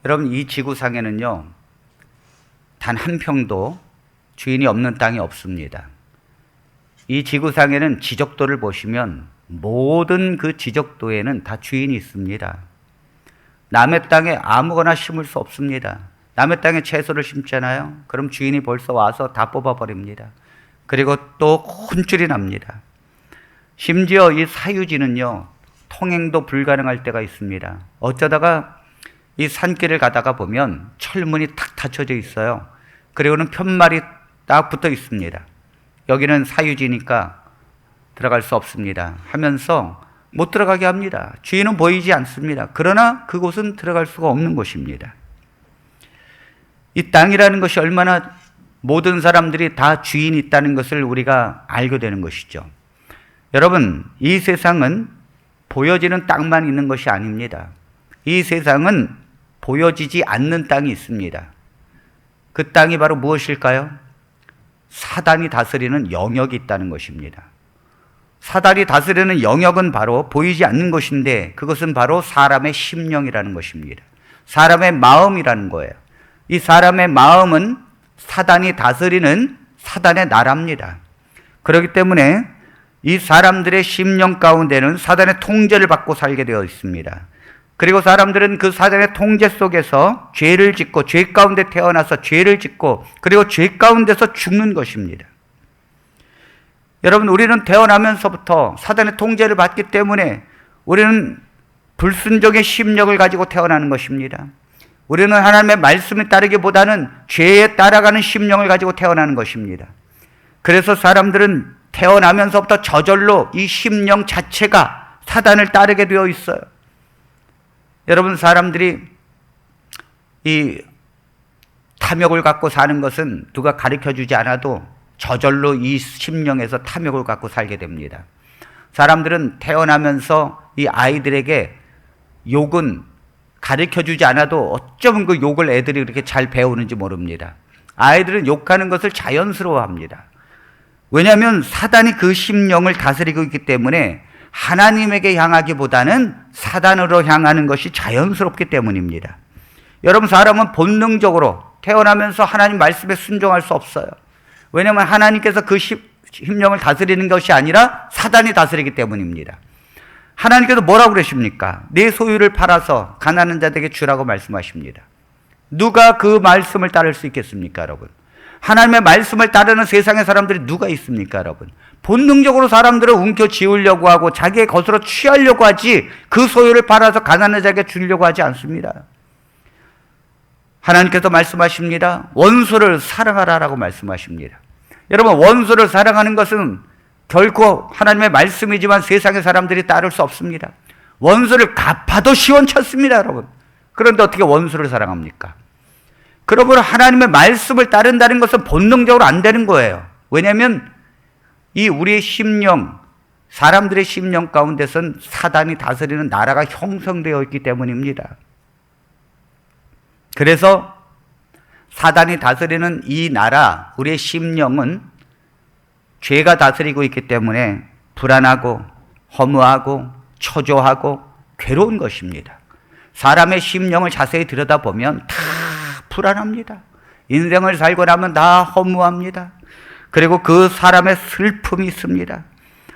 여러분, 이 지구상에는요, 단 한 평도 주인이 없는 땅이 없습니다. 이 지구상에는 지적도를 보시면 모든 그 지적도에는 다 주인이 있습니다. 남의 땅에 아무거나 심을 수 없습니다. 남의 땅에 채소를 심잖아요. 그럼 주인이 벌써 와서 다 뽑아버립니다. 그리고 또 혼쭐이 납니다. 심지어 이 사유지는요, 통행도 불가능할 때가 있습니다. 어쩌다가 이 산길을 가다가 보면 철문이 탁 닫혀져 있어요. 그리고는 편말이 딱 붙어 있습니다. 여기는 사유지니까 들어갈 수 없습니다 하면서 못 들어가게 합니다. 주인은 보이지 않습니다. 그러나 그곳은 들어갈 수가 없는 곳입니다. 이 땅이라는 것이 얼마나 모든 사람들이 다 주인이 있다는 것을 우리가 알게 되는 것이죠. 여러분, 이 세상은 보여지는 땅만 있는 것이 아닙니다. 이 세상은 보여지지 않는 땅이 있습니다. 그 땅이 바로 무엇일까요? 사단이 다스리는 영역이 있다는 것입니다. 사단이 다스리는 영역은 바로 보이지 않는 것인데, 그것은 바로 사람의 심령이라는 것입니다. 사람의 마음이라는 거예요. 이 사람의 마음은 사단이 다스리는 사단의 나라입니다. 그렇기 때문에 이 사람들의 심령 가운데는 사단의 통제를 받고 살게 되어 있습니다. 그리고 사람들은 그 사단의 통제 속에서 죄를 짓고, 죄 가운데 태어나서 죄를 짓고, 그리고 죄 가운데서 죽는 것입니다. 여러분, 우리는 태어나면서부터 사단의 통제를 받기 때문에 우리는 불순종의 심령을 가지고 태어나는 것입니다. 우리는 하나님의 말씀에 따르기보다는 죄에 따라가는 심령을 가지고 태어나는 것입니다. 그래서 사람들은 태어나면서부터 저절로 이 심령 자체가 사단을 따르게 되어 있어요. 여러분, 사람들이 이 탐욕을 갖고 사는 것은 누가 가르쳐주지 않아도 저절로 이 심령에서 탐욕을 갖고 살게 됩니다. 사람들은 태어나면서 이 아이들에게 욕은 가르쳐주지 않아도 어쩌면 그 욕을 애들이 그렇게 잘 배우는지 모릅니다. 아이들은 욕하는 것을 자연스러워합니다. 왜냐하면 사단이 그 심령을 다스리고 있기 때문에 하나님에게 향하기보다는 사단으로 향하는 것이 자연스럽기 때문입니다. 여러분, 사람은 본능적으로 태어나면서 하나님 말씀에 순종할 수 없어요. 왜냐하면 하나님께서 그 심령을 다스리는 것이 아니라 사단이 다스리기 때문입니다. 하나님께서 뭐라고 그러십니까? 내 소유를 팔아서 가난한 자들에게 주라고 말씀하십니다. 누가 그 말씀을 따를 수 있겠습니까, 여러분? 하나님의 말씀을 따르는 세상의 사람들이 누가 있습니까, 여러분? 본능적으로 사람들은 움켜쥐으려고 하고 자기의 것으로 취하려고 하지, 그 소유를 팔아서 가난한 자에게 주려고 하지 않습니다. 하나님께서 말씀하십니다. 원수를 사랑하라라고 말씀하십니다. 여러분, 원수를 사랑하는 것은 결코 하나님의 말씀이지만 세상의 사람들이 따를 수 없습니다. 원수를 갚아도 시원찮습니다, 여러분. 그런데 어떻게 원수를 사랑합니까? 그러므로 하나님의 말씀을 따른다는 것은 본능적으로 안 되는 거예요. 왜냐하면 이 우리의 심령, 사람들의 심령 가운데선 사단이 다스리는 나라가 형성되어 있기 때문입니다. 그래서 사단이 다스리는 이 나라, 우리의 심령은 죄가 다스리고 있기 때문에 불안하고 허무하고 초조하고 괴로운 것입니다. 사람의 심령을 자세히 들여다보면 다 불안합니다. 인생을 살고 나면 다 허무합니다. 그리고 그 사람의 슬픔이 있습니다.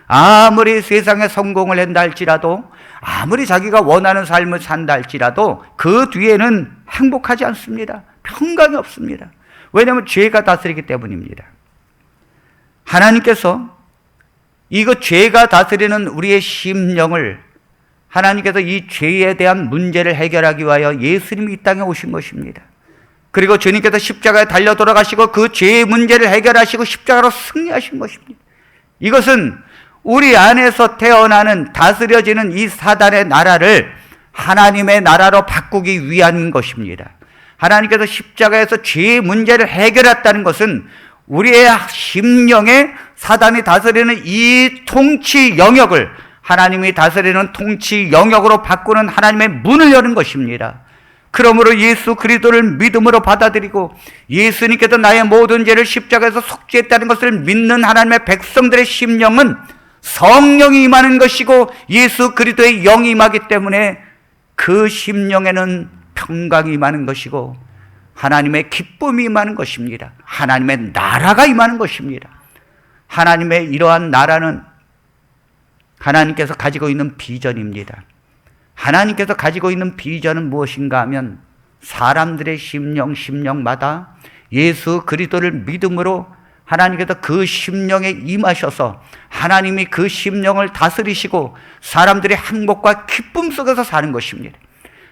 아무리 세상에 성공을 한다 할지라도, 아무리 자기가 원하는 삶을 산다 할지라도 그 뒤에는 행복하지 않습니다. 평강이 없습니다. 왜냐하면 죄가 다스리기 때문입니다. 하나님께서 이거 죄가 다스리는 우리의 심령을, 하나님께서 이 죄에 대한 문제를 해결하기 위하여 예수님이 이 땅에 오신 것입니다. 그리고 주님께서 십자가에 달려 돌아가시고 그 죄의 문제를 해결하시고 십자가로 승리하신 것입니다. 이것은 우리 안에서 태어나는 다스려지는 이 사단의 나라를 하나님의 나라로 바꾸기 위한 것입니다. 하나님께서 십자가에서 죄의 문제를 해결했다는 것은 우리의 심령에 사단이 다스리는 이 통치 영역을 하나님이 다스리는 통치 영역으로 바꾸는 하나님의 문을 여는 것입니다. 그러므로 예수 그리스도를 믿음으로 받아들이고 예수님께서 나의 모든 죄를 십자가에서 속죄했다는 것을 믿는 하나님의 백성들의 심령은 성령이 임하는 것이고 예수 그리스도의 영이 임하기 때문에 그 심령에는 평강이 임하는 것이고 하나님의 기쁨이 임하는 것입니다. 하나님의 나라가 임하는 것입니다. 하나님의 이러한 나라는 하나님께서 가지고 있는 비전입니다. 하나님께서 가지고 있는 비전은 무엇인가 하면 사람들의 심령마다 예수 그리스도를 믿음으로 하나님께서 그 심령에 임하셔서 하나님이 그 심령을 다스리시고 사람들의 행복과 기쁨 속에서 사는 것입니다.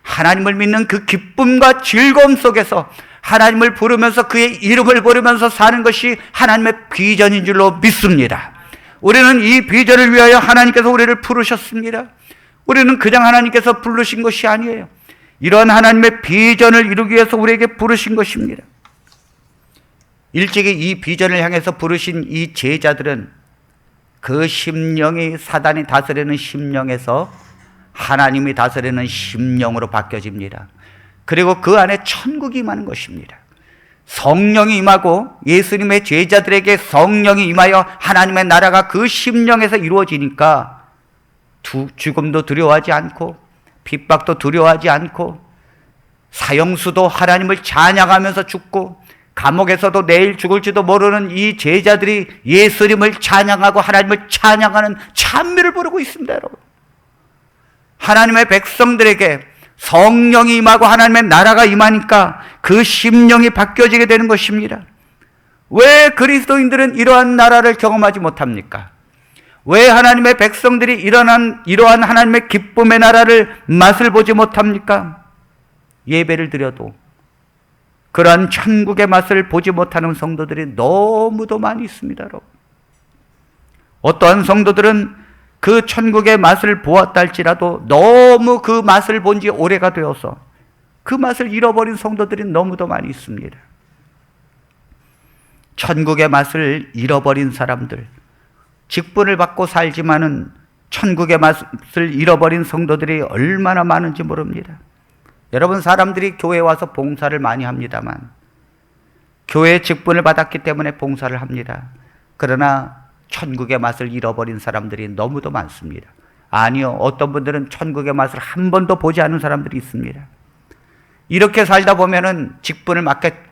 하나님을 믿는 그 기쁨과 즐거움 속에서 하나님을 부르면서 그의 이름을 부르면서 사는 것이 하나님의 비전인 줄로 믿습니다. 우리는 이 비전을 위하여 하나님께서 우리를 부르셨습니다. 우리는 그냥 하나님께서 부르신 것이 아니에요. 이런 하나님의 비전을 이루기 위해서 우리에게 부르신 것입니다. 일찍이 이 비전을 향해서 부르신 이 제자들은 그 심령이 사단이 다스리는 심령에서 하나님이 다스리는 심령으로 바뀌어집니다. 그리고 그 안에 천국이 임하는 것입니다. 성령이 임하고 예수님의 제자들에게 성령이 임하여 하나님의 나라가 그 심령에서 이루어지니까 죽음도 두려워하지 않고 핍박도 두려워하지 않고 사형수도 하나님을 찬양하면서 죽고 감옥에서도 내일 죽을지도 모르는 이 제자들이 예수님을 찬양하고 하나님을 찬양하는 찬미를 부르고 있습니다. 여러분, 하나님의 백성들에게 성령이 임하고 하나님의 나라가 임하니까 그 심령이 바뀌어지게 되는 것입니다. 왜 그리스도인들은 이러한 나라를 경험하지 못합니까? 왜 하나님의 백성들이 이러한 하나님의 기쁨의 나라를 맛을 보지 못합니까? 예배를 드려도 그러한 천국의 맛을 보지 못하는 성도들이 너무도 많이 있습니다. 여러분, 어떠한 성도들은 그 천국의 맛을 보았다 할지라도 너무 그 맛을 본 지 오래가 되어서 그 맛을 잃어버린 성도들이 너무도 많이 있습니다. 천국의 맛을 잃어버린 사람들, 직분을 받고 살지만은 천국의 맛을 잃어버린 성도들이 얼마나 많은지 모릅니다. 여러분, 사람들이 교회에 와서 봉사를 많이 합니다만 교회의 직분을 받았기 때문에 봉사를 합니다. 그러나 천국의 맛을 잃어버린 사람들이 너무도 많습니다. 아니요, 어떤 분들은 천국의 맛을 한 번도 보지 않은 사람들이 있습니다. 이렇게 살다 보면은 직분을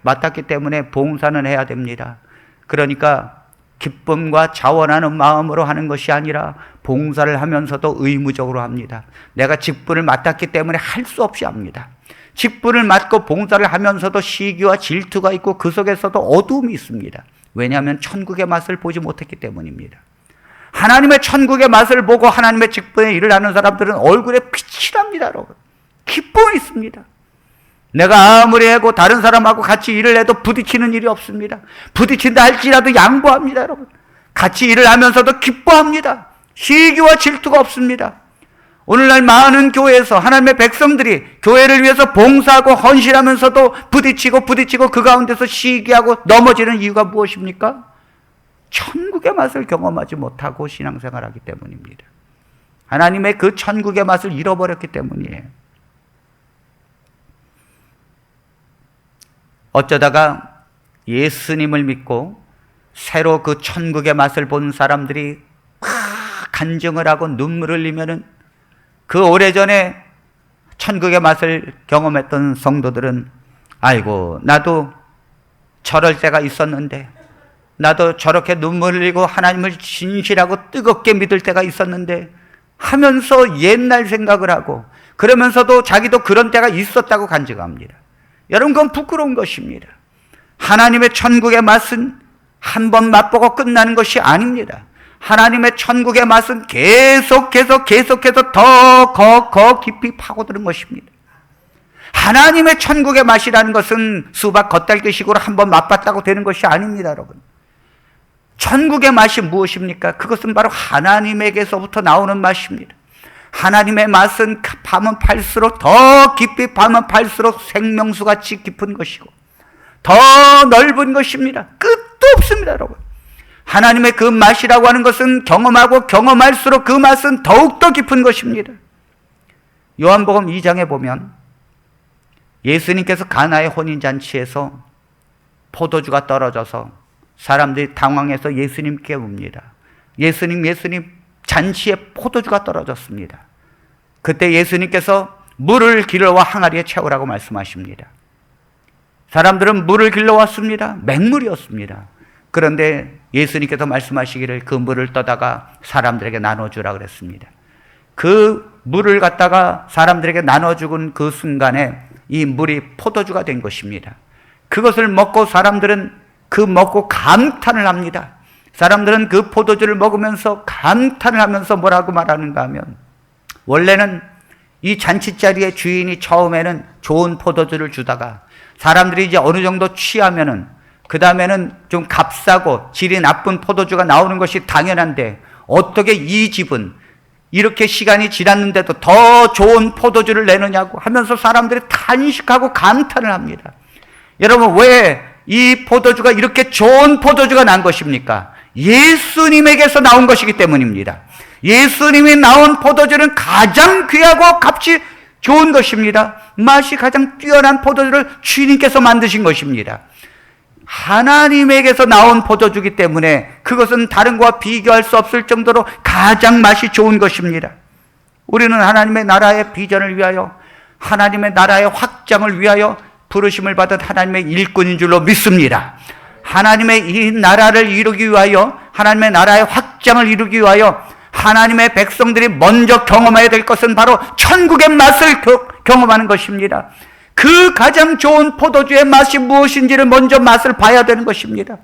맡았기 때문에 봉사는 해야 됩니다. 그러니까 기쁨과 자원하는 마음으로 하는 것이 아니라 봉사를 하면서도 의무적으로 합니다. 내가 직분을 맡았기 때문에 할 수 없이 합니다. 직분을 맡고 봉사를 하면서도 시기와 질투가 있고 그 속에서도 어두움이 있습니다. 왜냐하면 천국의 맛을 보지 못했기 때문입니다. 하나님의 천국의 맛을 보고 하나님의 직분에 일을 하는 사람들은 얼굴에 빛이 납니다. 여러분, 기쁨이 있습니다. 내가 아무리 하고 다른 사람하고 같이 일을 해도 부딪히는 일이 없습니다. 부딪힌다 할지라도 양보합니다. 여러분, 같이 일을 하면서도 기뻐합니다. 시기와 질투가 없습니다. 오늘날 많은 교회에서 하나님의 백성들이 교회를 위해서 봉사하고 헌신하면서도 부딪히고 그 가운데서 시기하고 넘어지는 이유가 무엇입니까? 천국의 맛을 경험하지 못하고 신앙생활하기 때문입니다. 하나님의 그 천국의 맛을 잃어버렸기 때문이에요. 어쩌다가 예수님을 믿고 새로 그 천국의 맛을 본 사람들이 막 간증을 하고 눈물을 흘리면은 그 오래전에 천국의 맛을 경험했던 성도들은 아이고, 나도 저럴 때가 있었는데, 나도 저렇게 눈물 흘리고 하나님을 진실하고 뜨겁게 믿을 때가 있었는데 하면서 옛날 생각을 하고 그러면서도 자기도 그런 때가 있었다고 간증합니다. 여러분, 그건 부끄러운 것입니다. 하나님의 천국의 맛은 한 번 맛보고 끝나는 것이 아닙니다. 하나님의 천국의 맛은 계속해서 더 깊이 파고드는 것입니다. 하나님의 천국의 맛이라는 것은 수박 겉핥기식으로 한 번 맛봤다고 되는 것이 아닙니다. 여러분, 천국의 맛이 무엇입니까? 그것은 바로 하나님에게서부터 나오는 맛입니다. 하나님의 맛은 파면 팔수록, 더 깊이 파면 팔수록 생명수같이 깊은 것이고 더 넓은 것입니다. 끝도 없습니다. 여러분, 하나님의 그 맛이라고 하는 것은 경험하고 경험할수록 그 맛은 더욱더 깊은 것입니다. 요한복음 2장에 보면 예수님께서 가나의 혼인잔치에서 포도주가 떨어져서 사람들이 당황해서 예수님께 옵니다. 예수님, 잔치에 포도주가 떨어졌습니다. 그때 예수님께서 물을 길러와 항아리에 채우라고 말씀하십니다. 사람들은 물을 길러왔습니다. 맹물이었습니다. 그런데 예수님께서 말씀하시기를 그 물을 떠다가 사람들에게 나눠주라 그랬습니다. 그 물을 갖다가 사람들에게 나눠주는 그 순간에 이 물이 포도주가 된 것입니다. 그것을 먹고 사람들은 먹고 감탄을 합니다. 사람들은 그 포도주를 먹으면서 감탄을 하면서 뭐라고 말하는가 하면, 원래는 이 잔치자리의 주인이 처음에는 좋은 포도주를 주다가 사람들이 이제 어느 정도 취하면은 그 다음에는 좀 값싸고 질이 나쁜 포도주가 나오는 것이 당연한데, 어떻게 이 집은 이렇게 시간이 지났는데도 더 좋은 포도주를 내느냐고 하면서 사람들이 탄식하고 감탄을 합니다. 여러분, 왜 이 포도주가 이렇게 좋은 포도주가 난 것입니까? 예수님에게서 나온 것이기 때문입니다. 예수님이 나온 포도주는 가장 귀하고 값이 좋은 것입니다. 맛이 가장 뛰어난 포도주를 주님께서 만드신 것입니다. 하나님에게서 나온 포도주기 때문에 그것은 다른 것과 비교할 수 없을 정도로 가장 맛이 좋은 것입니다. 우리는 하나님의 나라의 비전을 위하여, 하나님의 나라의 확장을 위하여 부르심을 받은 하나님의 일꾼인 줄로 믿습니다. 하나님의 이 나라를 이루기 위하여, 하나님의 나라의 확장을 이루기 위하여 하나님의 백성들이 먼저 경험해야 될 것은 바로 천국의 맛을 경험하는 것입니다. 그 가장 좋은 포도주의 맛이 무엇인지를 먼저 맛을 봐야 되는 것입니다.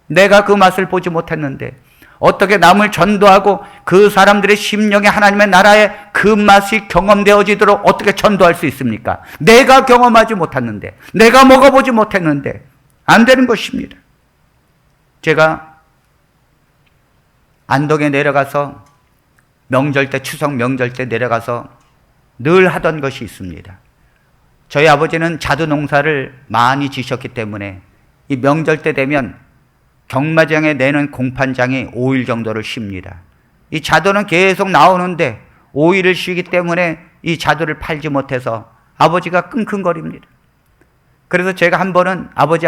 내가 그 맛을 보지 못했는데 어떻게 남을 전도하고 그 사람들의 심령에 하나님의 나라의 그 맛이 경험되어지도록 어떻게 전도할 수 있습니까? 내가 경험하지 못했는데, 내가 먹어보지 못했는데 안 되는 것입니다. 제가 안동에 내려가서 명절 때, 추석 명절 때 내려가서 늘 하던 것이 있습니다. 저희 아버지는 자두 농사를 많이 지셨기 때문에 이 명절 때 되면 경마장에 내는 공판장이 5일 정도를 쉽니다. 이 자두는 계속 나오는데 5일을 쉬기 때문에 이 자두를 팔지 못해서 아버지가 끙끙거립니다. 그래서 제가 한 번은 아버지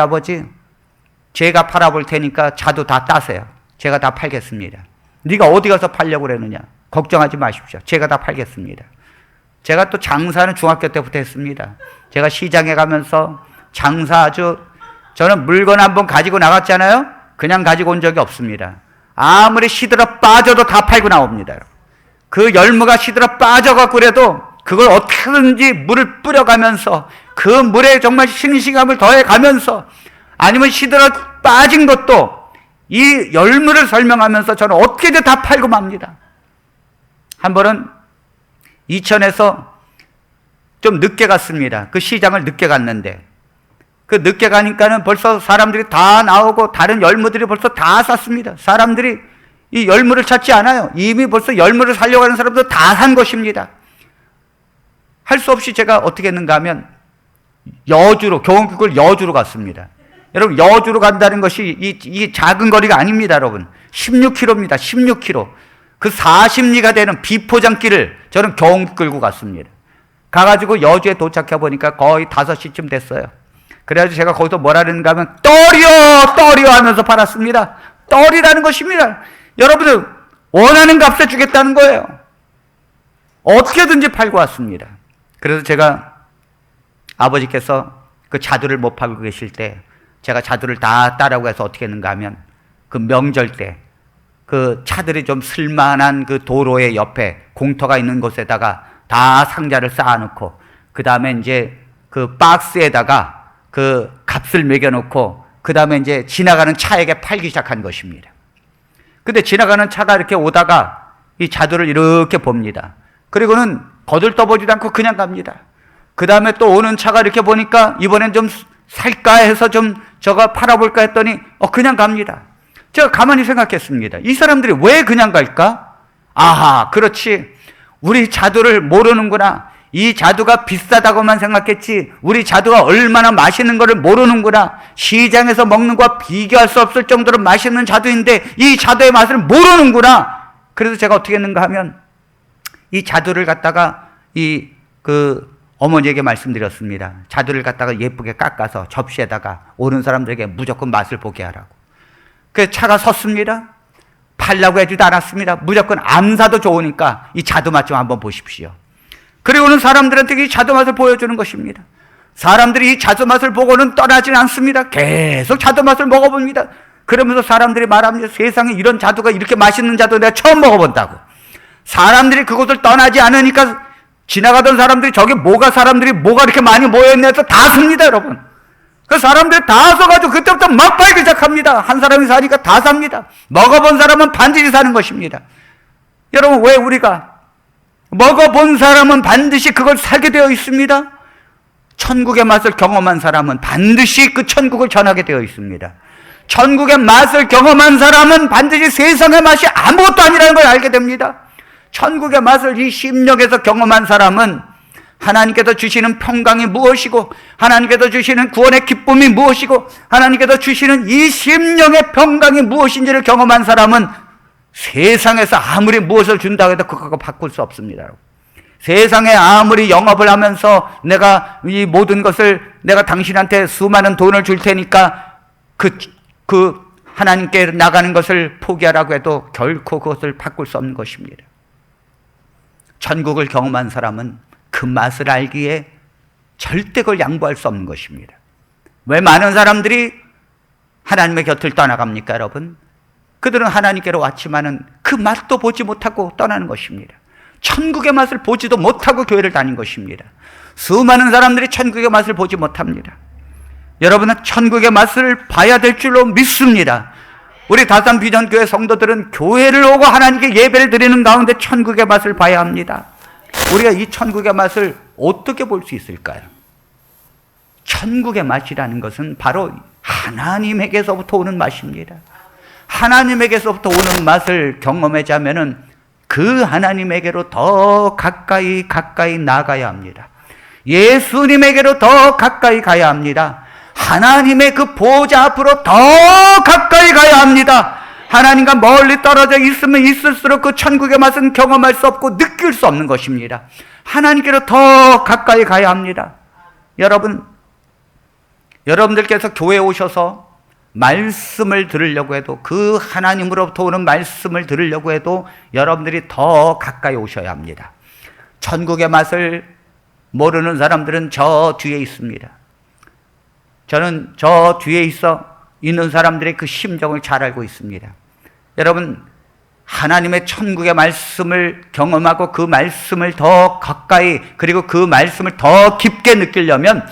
제가 팔아볼 테니까 자두 다 따세요. 제가 다 팔겠습니다. 네가 어디 가서 팔려고 그러느냐? 걱정하지 마십시오. 제가 다 팔겠습니다. 제가 또 장사는 중학교 때부터 했습니다. 제가 시장에 가면서 장사 저는 물건 한번 가지고 나갔잖아요. 그냥 가지고 온 적이 없습니다. 아무리 시들어 빠져도 다 팔고 나옵니다. 그 열무가 시들어 빠져갖고 그래도 그걸 어떻게든지 물을 뿌려가면서 그 물에 정말 싱싱함을 더해가면서, 아니면 시들어 빠진 것도 이 열무를 설명하면서 저는 어떻게든 다 팔고 맙니다. 한 번은 이천에서 좀 늦게 갔습니다. 그 시장을 늦게 갔는데, 그 늦게 가니까는 벌써 사람들이 다 나오고 다른 열무들이 벌써 다 샀습니다. 사람들이 이 열무를 찾지 않아요. 이미 벌써 열무를 사려고 하는 사람도 다 산 것입니다. 할 수 없이 제가 어떻게 했는가 하면 여주로, 경운길 여주로 갔습니다. 여러분, 여주로 간다는 것이 이 작은 거리가 아닙니다, 여러분. 16km입니다. 16km. 그 40리가 되는 비포장길을 저는 경운길 끌고 갔습니다. 가가지고 여주에 도착해 보니까 거의 5시쯤 됐어요. 그래가지고 제가 거기서 뭐라 그랬는가 하면 떨이요 하면서 팔았습니다. 떨이라는 것입니다. 여러분들, 원하는 값에 주겠다는 거예요. 어떻게든지 팔고 왔습니다. 그래서 제가 아버지께서 그 자두를 못 팔고 계실 때 제가 자두를 다 따라고 해서 어떻게 했는가 하면, 그 명절 때 그 차들이 좀 쓸만한 그 도로의 옆에 공터가 있는 곳에다가 다 상자를 쌓아놓고, 그 다음에 이제 그 박스에다가 그 값을 매겨놓고, 그 다음에 이제 지나가는 차에게 팔기 시작한 것입니다. 근데 지나가는 차가 이렇게 오다가 이 자두를 이렇게 봅니다. 그리고는 거들떠보지도 않고 그냥 갑니다. 그 다음에 또 오는 차가 이렇게 보니까 이번엔 좀 살까 해서 좀 저거 팔아볼까 했더니 그냥 갑니다. 제가 가만히 생각했습니다. 이 사람들이 왜 그냥 갈까? 아하, 그렇지. 우리 자두를 모르는구나. 이 자두가 비싸다고만 생각했지 우리 자두가 얼마나 맛있는 거를 모르는구나. 시장에서 먹는 것과 비교할 수 없을 정도로 맛있는 자두인데 이 자두의 맛을 모르는구나. 그래서 제가 어떻게 했는가 하면 이 자두를 갖다가 어머니에게 말씀드렸습니다. 자두를 갖다가 예쁘게 깎아서 접시에다가 오는 사람들에게 무조건 맛을 보게 하라고. 그래서 차가 섰습니다. 팔라고 하지도 않았습니다. 무조건 안 사도 좋으니까 이 자두 맛 좀 한번 보십시오. 그리고는 사람들한테 이 자두맛을 보여주는 것입니다. 사람들이 이 자두맛을 보고는 떠나질 않습니다. 계속 자두맛을 먹어봅니다. 그러면서 사람들이 말합니다. 세상에 이런 자두가 이렇게 맛있는 자두 내가 처음 먹어본다고. 사람들이 그곳을 떠나지 않으니까 지나가던 사람들이 저게 사람들이 뭐가 이렇게 많이 모여있냐 해서 다 삽니다, 여러분. 그 사람들이 다 서가지고 그때부터 막 팔기 시작합니다. 한 사람이 사니까 다 삽니다. 먹어본 사람은 반드시 사는 것입니다. 여러분, 왜 우리가 먹어본 사람은 반드시 그걸 살게 되어 있습니다? 천국의 맛을 경험한 사람은 반드시 그 천국을 전하게 되어 있습니다. 천국의 맛을 경험한 사람은 반드시 세상의 맛이 아무것도 아니라는 걸 알게 됩니다. 천국의 맛을 이 심령에서 경험한 사람은 하나님께서 주시는 평강이 무엇이고, 하나님께서 주시는 구원의 기쁨이 무엇이고, 하나님께서 주시는 이 심령의 평강이 무엇인지를 경험한 사람은 세상에서 아무리 무엇을 준다고 해도 그거 바꿀 수 없습니다. 세상에 아무리 영업을 하면서 내가 이 모든 것을 내가 당신한테 수많은 돈을 줄 테니까 그 하나님께 나가는 것을 포기하라고 해도 결코 그것을 바꿀 수 없는 것입니다. 천국을 경험한 사람은 그 맛을 알기에 절대 그걸 양보할 수 없는 것입니다. 왜 많은 사람들이 하나님의 곁을 떠나갑니까, 여러분? 그들은 하나님께로 왔지만은 그 맛도 보지 못하고 떠나는 것입니다. 천국의 맛을 보지도 못하고 교회를 다닌 것입니다. 수많은 사람들이 천국의 맛을 보지 못합니다. 여러분은 천국의 맛을 봐야 될 줄로 믿습니다. 우리 다산 비전교회 성도들은 교회를 오고 하나님께 예배를 드리는 가운데 천국의 맛을 봐야 합니다. 우리가 이 천국의 맛을 어떻게 볼 수 있을까요? 천국의 맛이라는 것은 바로 하나님에게서부터 오는 맛입니다. 하나님에게서부터 오는 맛을 경험하자면은 그 하나님에게로 더 가까이 나아가야 합니다. 예수님에게로 더 가까이 가야 합니다. 하나님의 그 보좌 앞으로 더 가까이 가야 합니다. 하나님과 멀리 떨어져 있으면 있을수록 그 천국의 맛은 경험할 수 없고 느낄 수 없는 것입니다. 하나님께로 더 가까이 가야 합니다. 여러분들께서 교회에 오셔서 말씀을 들으려고 해도, 그 하나님으로부터 오는 말씀을 들으려고 해도 여러분들이 더 가까이 오셔야 합니다. 천국의 맛을 모르는 사람들은 저 뒤에 있습니다. 저는 저 뒤에 있는 사람들의 그 심정을 잘 알고 있습니다. 여러분, 하나님의 천국의 말씀을 경험하고 그 말씀을 더 가까이, 그리고 그 말씀을 더 깊게 느끼려면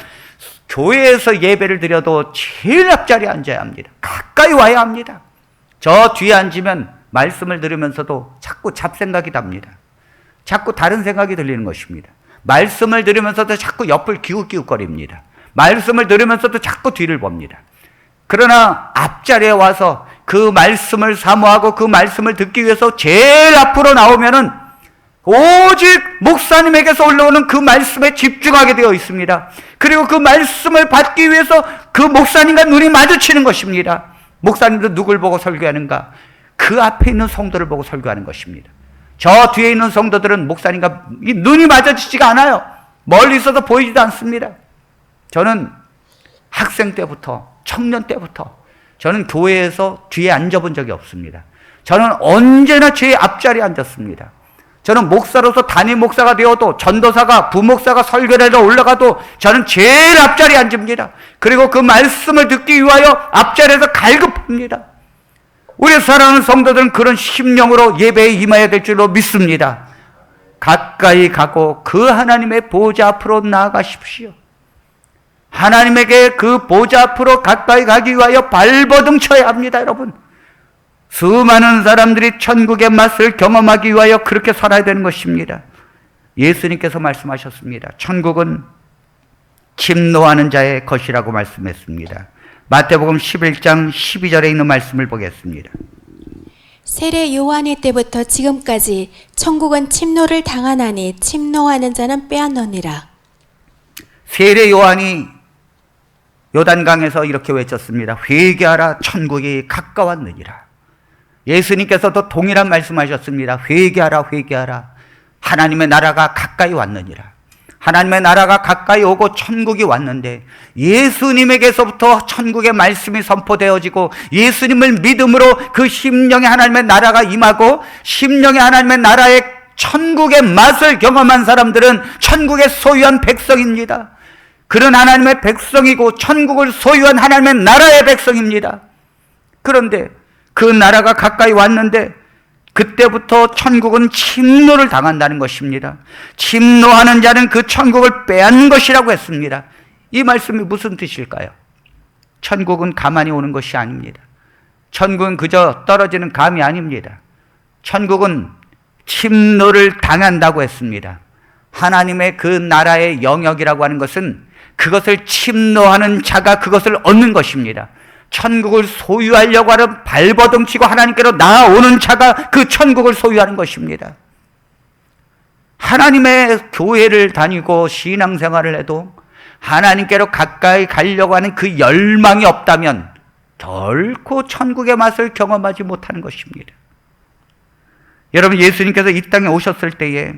교회에서 예배를 드려도 제일 앞자리에 앉아야 합니다. 가까이 와야 합니다. 저 뒤에 앉으면 말씀을 들으면서도 자꾸 잡생각이 납니다. 자꾸 다른 생각이 들리는 것입니다. 말씀을 들으면서도 자꾸 옆을 기웃기웃거립니다. 말씀을 들으면서도 자꾸 뒤를 봅니다. 그러나 앞자리에 와서 그 말씀을 사모하고 그 말씀을 듣기 위해서 제일 앞으로 나오면은 오직 목사님에게서 올라오는 그 말씀에 집중하게 되어 있습니다. 그리고 그 말씀을 받기 위해서 그 목사님과 눈이 마주치는 것입니다. 목사님도 누굴 보고 설교하는가? 그 앞에 있는 성도를 보고 설교하는 것입니다. 저 뒤에 있는 성도들은 목사님과 눈이 마주치지가 않아요. 멀리 있어서 보이지도 않습니다. 저는 학생 때부터, 청년 때부터 저는 교회에서 뒤에 앉아본 적이 없습니다. 저는 언제나 제 앞자리에 앉았습니다. 저는 목사로서 담임 목사가 되어도, 전도사가, 부목사가 설교를 해서 올라가도 저는 제일 앞자리에 앉습니다. 그리고 그 말씀을 듣기 위하여 앞자리에서 갈급합니다. 우리 사랑하는 성도들은 그런 심령으로 예배에 임해야 될 줄로 믿습니다. 가까이 가고 그 하나님의 보좌 앞으로 나아가십시오. 하나님에게 그 보좌 앞으로 가까이 가기 위하여 발버둥 쳐야 합니다, 여러분. 수많은 사람들이 천국의 맛을 경험하기 위하여 그렇게 살아야 되는 것입니다. 예수님께서 말씀하셨습니다. 천국은 침노하는 자의 것이라고 말씀했습니다. 마태복음 11장 12절에 있는 말씀을 보겠습니다. 세례 요한의 때부터 지금까지 천국은 침노를 당하나니 침노하는 자는 빼앗느니라. 세례 요한이 요단강에서 이렇게 외쳤습니다. 회개하라, 천국이 가까웠느니라. 예수님께서도 동일한 말씀하셨습니다. 회개하라, 회개하라. 하나님의 나라가 가까이 왔느니라. 하나님의 나라가 가까이 오고 천국이 왔는데 예수님에게서부터 천국의 말씀이 선포되어지고 예수님을 믿음으로 그 심령에 하나님의 나라가 임하고 심령에 하나님의 나라의 천국의 맛을 경험한 사람들은 천국의 소유한 백성입니다. 그런 하나님의 백성이고 천국을 소유한 하나님의 나라의 백성입니다. 그런데 그 나라가 가까이 왔는데 그때부터 천국은 침노를 당한다는 것입니다. 침노하는 자는 그 천국을 빼앗는 것이라고 했습니다. 이 말씀이 무슨 뜻일까요? 천국은 가만히 오는 것이 아닙니다. 천국은 그저 떨어지는 감이 아닙니다. 천국은 침노를 당한다고 했습니다. 하나님의 그 나라의 영역이라고 하는 것은 그것을 침노하는 자가 그것을 얻는 것입니다. 천국을 소유하려고 하는 발버둥치고 하나님께로 나아오는 자가 그 천국을 소유하는 것입니다. 하나님의 교회를 다니고 신앙생활을 해도 하나님께로 가까이 가려고 하는 그 열망이 없다면 결코 천국의 맛을 경험하지 못하는 것입니다. 여러분, 예수님께서 이 땅에 오셨을 때에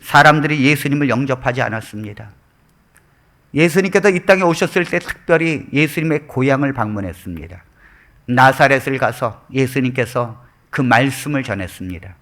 사람들이 예수님을 영접하지 않았습니다. 예수님께서 이 땅에 오셨을 때 특별히 예수님의 고향을 방문했습니다. 나사렛을 가서 예수님께서 그 말씀을 전했습니다.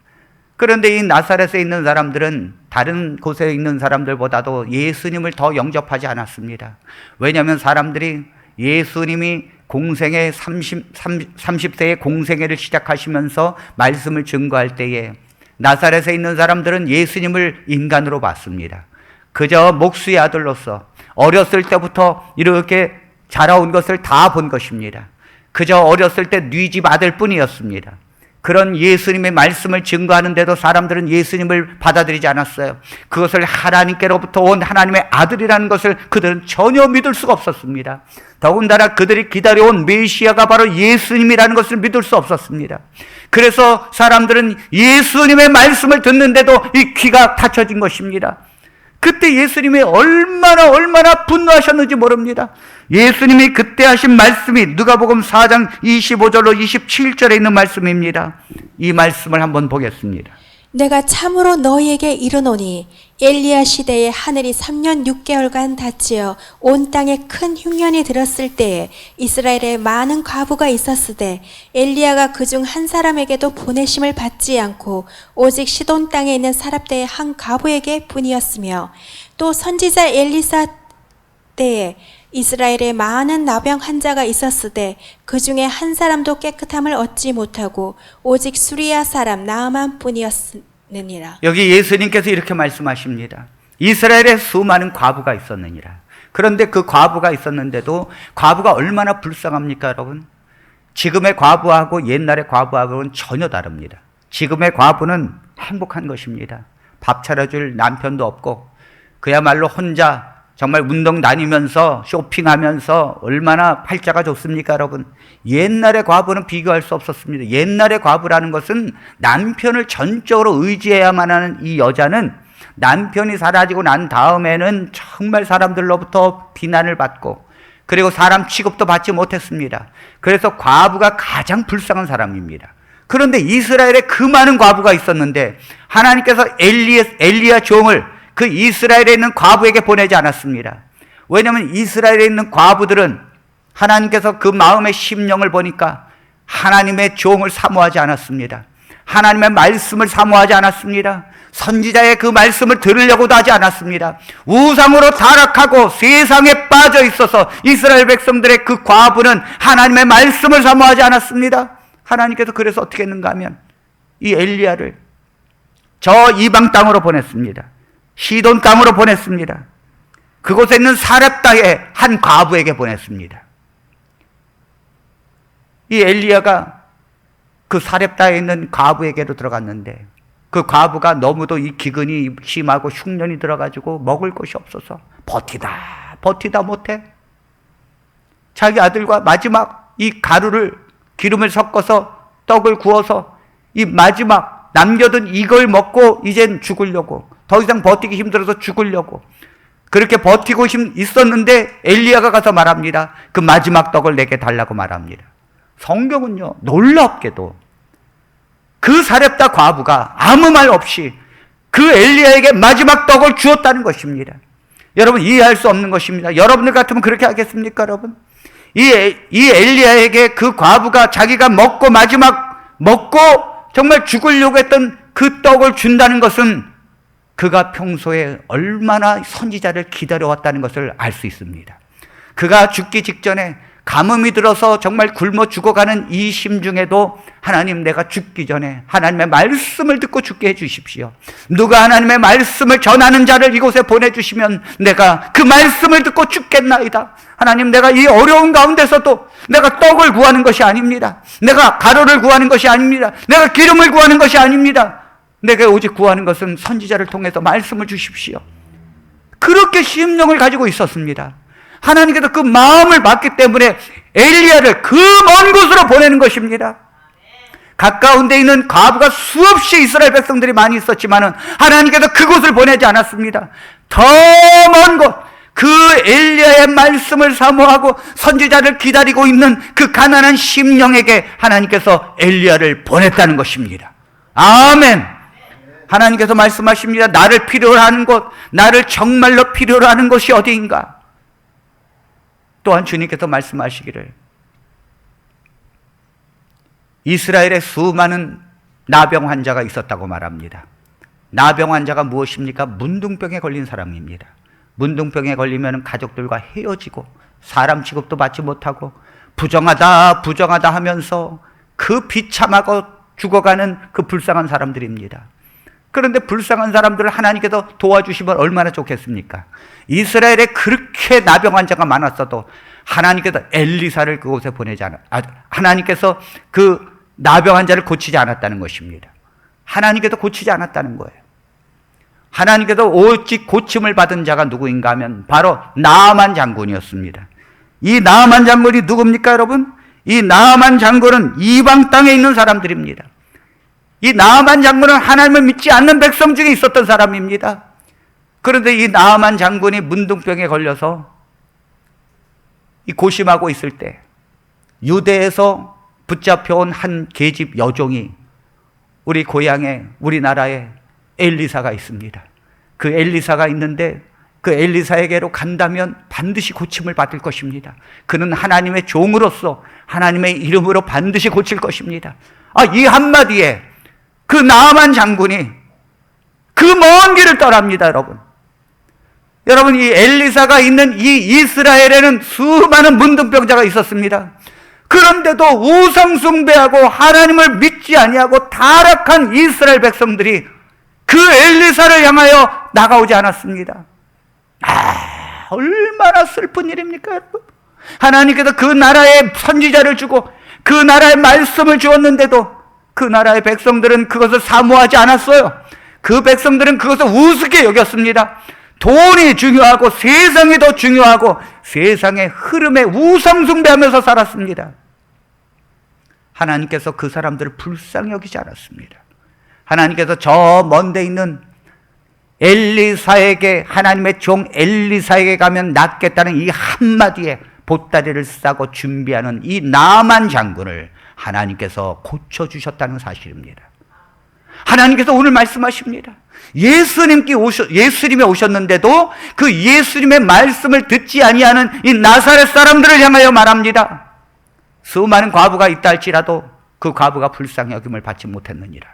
그런데 이 나사렛에 있는 사람들은 다른 곳에 있는 사람들보다도 예수님을 더 영접하지 않았습니다. 왜냐하면 사람들이 예수님이 공생애 30세의 공생애를 시작하시면서 말씀을 증거할 때에 나사렛에 있는 사람들은 예수님을 인간으로 봤습니다. 그저 목수의 아들로서 어렸을 때부터 이렇게 자라온 것을 다 본 것입니다. 그저 어렸을 때 뉘집 아들 뿐이었습니다. 그런 예수님의 말씀을 증거하는데도 사람들은 예수님을 받아들이지 않았어요. 그것을 하나님께로부터 온 하나님의 아들이라는 것을 그들은 전혀 믿을 수가 없었습니다. 더군다나 그들이 기다려온 메시아가 바로 예수님이라는 것을 믿을 수 없었습니다. 그래서 사람들은 예수님의 말씀을 듣는데도 이 귀가 닫혀진 것입니다. 그때 예수님이 얼마나 분노하셨는지 모릅니다. 예수님이 그때 하신 말씀이 누가복음 4장 25절로 27절에 있는 말씀입니다. 이 말씀을 한번 보겠습니다. 내가 참으로 너희에게 이르노니 엘리야 시대에 하늘이 3년 6개월간 닫히어 온 땅에 큰 흉년이 들었을 때에 이스라엘에 많은 과부가 있었으되 엘리야가 그중 한 사람에게도 보내심을 받지 않고 오직 시돈 땅에 있는 사렙대의 한 과부에게 뿐이었으며 또 선지자 엘리사 때에 이스라엘에 많은 나병 환자가 있었으되 그 중에 한 사람도 깨끗함을 얻지 못하고 오직 수리아 사람 나아만 뿐이었느니라. 여기 예수님께서 이렇게 말씀하십니다. 이스라엘에 수많은 과부가 있었느니라. 그런데 그 과부가 있었는데도 과부가 얼마나 불쌍합니까, 여러분? 지금의 과부하고 옛날의 과부하고는 전혀 다릅니다. 지금의 과부는 행복한 것입니다. 밥 차려줄 남편도 없고 그야말로 혼자 정말 운동 다니면서 쇼핑하면서 얼마나 팔자가 좋습니까, 여러분? 옛날의 과부는 비교할 수 없었습니다. 옛날의 과부라는 것은 남편을 전적으로 의지해야만 하는 이 여자는 남편이 사라지고 난 다음에는 정말 사람들로부터 비난을 받고 그리고 사람 취급도 받지 못했습니다. 그래서 과부가 가장 불쌍한 사람입니다. 그런데 이스라엘에 그 많은 과부가 있었는데 하나님께서 엘리야 종을 그 이스라엘에 있는 과부에게 보내지 않았습니다. 왜냐하면 이스라엘에 있는 과부들은 하나님께서 그 마음의 심령을 보니까 하나님의 종을 사모하지 않았습니다. 하나님의 말씀을 사모하지 않았습니다. 선지자의 그 말씀을 들으려고도 하지 않았습니다. 우상으로 타락하고 세상에 빠져 있어서 이스라엘 백성들의 그 과부는 하나님의 말씀을 사모하지 않았습니다. 하나님께서 그래서 어떻게 했는가 하면 이 엘리야를 저 이방 땅으로 보냈습니다. 시돈 땅으로 보냈습니다. 그곳에 있는 사렙 땅의 한 과부에게 보냈습니다. 이 엘리야가 그 사렙 땅에 있는 과부에게로 들어갔는데 그 과부가 너무도 이 기근이 심하고 흉년이 들어가지고 먹을 것이 없어서 버티다 못해 자기 아들과 마지막 이 가루를 기름을 섞어서 떡을 구워서 이 마지막 남겨둔 이걸 먹고 이젠 죽으려고 더 이상 버티기 힘들어서 죽으려고 그렇게 버티고 있었는데 엘리야가 가서 말합니다. 그 마지막 떡을 내게 달라고 말합니다. 성경은요 놀랍게도 그 사렙다 과부가 아무 말 없이 그 엘리야에게 마지막 떡을 주었다는 것입니다. 여러분 이해할 수 없는 것입니다. 여러분들 같으면 그렇게 하겠습니까, 여러분? 이 엘리야에게 그 과부가 자기가 마지막 먹고 정말 죽으려고 했던 그 떡을 준다는 것은 그가 평소에 얼마나 선지자를 기다려왔다는 것을 알 수 있습니다. 그가 죽기 직전에 가뭄이 들어서 정말 굶어 죽어가는 이 심중에도 하나님, 내가 죽기 전에 하나님의 말씀을 듣고 죽게 해주십시오. 누가 하나님의 말씀을 전하는 자를 이곳에 보내주시면 내가 그 말씀을 듣고 죽겠나이다. 하나님, 내가 이 어려운 가운데서도 내가 떡을 구하는 것이 아닙니다. 내가 가루를 구하는 것이 아닙니다. 내가 기름을 구하는 것이 아닙니다. 내가 오직 구하는 것은 선지자를 통해서 말씀을 주십시오. 그렇게 심령을 가지고 있었습니다. 하나님께서 그 마음을 받기 때문에 엘리야를 그 먼 곳으로 보내는 것입니다. 가까운 데 있는 과부가 수없이 이스라엘 백성들이 많이 있었지만 하나님께서 그곳을 보내지 않았습니다. 더 먼 곳, 그 엘리야의 말씀을 사모하고 선지자를 기다리고 있는 그 가난한 심령에게 하나님께서 엘리야를 보냈다는 것입니다. 아멘. 하나님께서 말씀하십니다. 나를 필요로 하는 곳, 나를 정말로 필요로 하는 곳이 어디인가? 또한 주님께서 말씀하시기를, 이스라엘에 수많은 나병 환자가 있었다고 말합니다. 나병 환자가 무엇입니까? 문둥병에 걸린 사람입니다. 문둥병에 걸리면 가족들과 헤어지고 사람 취급도 받지 못하고 부정하다 하면서 그 비참하고 죽어가는 그 불쌍한 사람들입니다. 그런데 불쌍한 사람들을 하나님께서 도와주시면 얼마나 좋겠습니까? 이스라엘에 그렇게 나병 환자가 많았어도 하나님께서 엘리사를 그곳에 보내지 하나님께서 그 나병 환자를 고치지 않았다는 것입니다. 하나님께서 고치지 않았다는 거예요. 하나님께서 오직 고침을 받은 자가 누구인가 하면 바로 나아만 장군이었습니다. 이 나아만 장군이 누굽니까, 여러분? 이 나아만 장군은 이방 땅에 있는 사람들입니다. 이 나아만 장군은 하나님을 믿지 않는 백성 중에 있었던 사람입니다. 그런데 이 나아만 장군이 문둥병에 걸려서 이 고심하고 있을 때 유대에서 붙잡혀온 한 계집 여종이 우리 고향에, 우리나라에 엘리사가 있습니다. 그 엘리사가 있는데 그 엘리사에게로 간다면 반드시 고침을 받을 것입니다. 그는 하나님의 종으로서 하나님의 이름으로 반드시 고칠 것입니다. 이 한마디에 그 나아만 장군이 그 먼 길을 떠납니다, 여러분. 여러분, 이 엘리사가 있는 이 이스라엘에는 수많은 문둥병자가 있었습니다. 그런데도 우상 숭배하고 하나님을 믿지 아니하고 타락한 이스라엘 백성들이 그 엘리사를 향하여 나가오지 않았습니다. 얼마나 슬픈 일입니까, 여러분? 하나님께서 그 나라에 선지자를 주고 그 나라에 말씀을 주었는데도 그 나라의 백성들은 그것을 사모하지 않았어요. 그 백성들은 그것을 우습게 여겼습니다. 돈이 중요하고 세상이 더 중요하고 세상의 흐름에 우상 숭배하면서 살았습니다. 하나님께서 그 사람들을 불쌍히 여기지 않았습니다. 하나님께서 저 먼 데 있는 엘리사에게, 하나님의 종 엘리사에게 가면 낫겠다는 이 한마디에 보따리를 싸고 준비하는 이 나아만 장군을 하나님께서 고쳐주셨다는 사실입니다. 하나님께서 오늘 말씀하십니다. 예수님이 오셨는데도 그 예수님의 말씀을 듣지 아니하는 이 나사렛 사람들을 향하여 말합니다. 수많은 과부가 있다 할지라도 그 과부가 불쌍히 여김을 받지 못했느니라.